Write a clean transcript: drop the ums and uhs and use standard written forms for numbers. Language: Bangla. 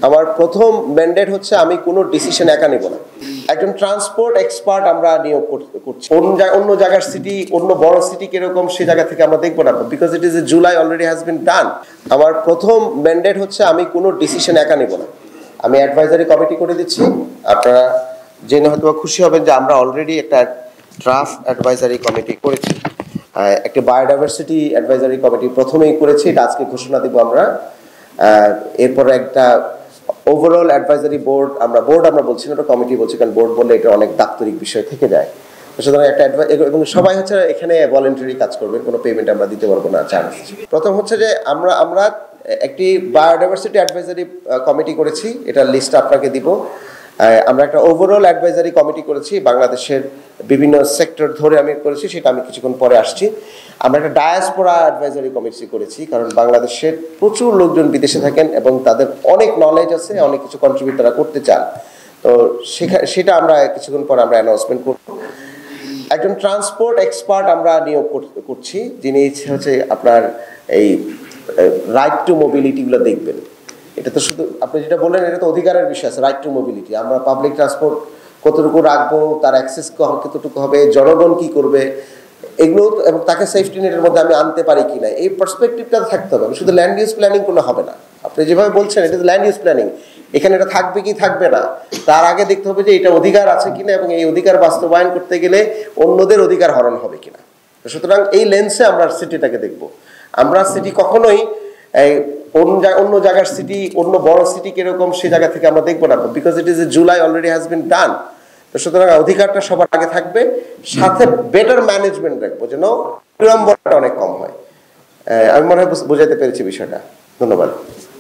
আমার প্রথম ম্যান্ডেট হচ্ছে আমি কোনো ডিসিশন একা নেব না। একজন ট্রান্সপোর্ট এক্সপার্ট আমরা নিয়োগ করছি। অন্য জায়গার সিটি, অন্য বড় সিটি কিরকম সে জায়গা থেকে আমরা দেখবো না, because it is a July already has been done. আমার প্রথম ম্যান্ডেট হচ্ছে আমি কোনো ডিসিশন একা নেব না। আমি অ্যাডভাইজারি কমিটি করে দিচ্ছি। আপনারা জেনে হয়তো খুশি হবেন যে আমরা অলরেডি একটা ড্রাফট অ্যাডভাইজারি কমিটি করেছি। একটা বায়োডাইভার্সিটি অ্যাডভাইজারি কমিটি প্রথমেই করেছি, এটা আজকে ঘোষণা দিব আমরা। এরপরে একটা ওভারঅল অ্যাডভাইজারি বোর্ড, আমরা বলছি না, ওটা কমিটি বলছি, কারণ বোর্ড বললে এটা অনেক দাপ্তরিক বিষয় থেকে যায়। সুতরাং একটা এবং সবাই হচ্ছে এখানে ভলেন্টারি কাজ করবেন, কোনো পেমেন্ট আমরা দিতে পারবো না চান্স। প্রথম হচ্ছে যে আমরা একটি বায়োডাইভার্সিটি অ্যাডভাইজারি কমিটি করেছি, এটার লিস্ট আপনাকে দিব। আমরা একটা ওভারঅল অ্যাডভাইজারি কমিটি করেছি, বাংলাদেশের বিভিন্ন সেক্টর ধরে আমি করেছি, সেটা আমি কিছুক্ষণ পরে আসছি। আমরা একটা ডায়াসপোরা অ্যাডভাইজারি কমিটি করেছি, কারণ বাংলাদেশের প্রচুর লোকজন বিদেশে থাকেন এবং তাদের অনেক নলেজ আছে, অনেক কিছু কন্ট্রিবিউট তারা করতে চান। তো সেটা আমরা কিছুক্ষণ পরে আমরা অ্যানাউন্সমেন্ট করব। একজন ট্রান্সপোর্ট এক্সপার্ট আমরা নিয়োগ করছি, যিনি হচ্ছে আপনার এই রাইট টু মোবিলিটিগুলো দেখবেন। এটা তো শুধু আপনি যেটা বললেন, এটা তো অধিকারের বিষয় আছে, রাইট টু মোবিলিটি। আমরা পাবলিক ট্রান্সপোর্ট কতটুকু রাখবো, তার অ্যাক্সেস কতটুকু হবে, জনগণ কি করবে, এগুলো এবং তাকে সেফটি নেটের মধ্যে আমি আনতে পারি কিনা, এই পার্সপেক্টিভটা থাকতে হবে। শুধু ল্যান্ড ইউজ প্ল্যানিং করলে হবে না। আপনি যেভাবে বলছেন এটা তো ল্যান্ড ইউজ প্ল্যানিং, এখানে এটা থাকবে কি থাকবে না, তার আগে দেখতে হবে যে এটা অধিকার আছে কিনা এবং এই অধিকার বাস্তবায়ন করতে গেলে অন্যদের অধিকার হরণ হবে কিনা। সুতরাং এই লেন্সে আমরা সিটিটাকে দেখব। আমরা সিটি কখনোই অন্য জায়গার সিটি, অন্য বড় সিটি কিরকম সে জায়গা থেকে আমরা দেখবো না, because it is a July already has been done. তো সুতরাং অধিকারটা সবার আগে থাকবে, সাথে বেটার ম্যানেজমেন্ট রাখবো যেন বিড়ম্বনাটা অনেক কম হয়। আমি মনে হয় বোঝাতে পেরেছি বিষয়টা। ধন্যবাদ।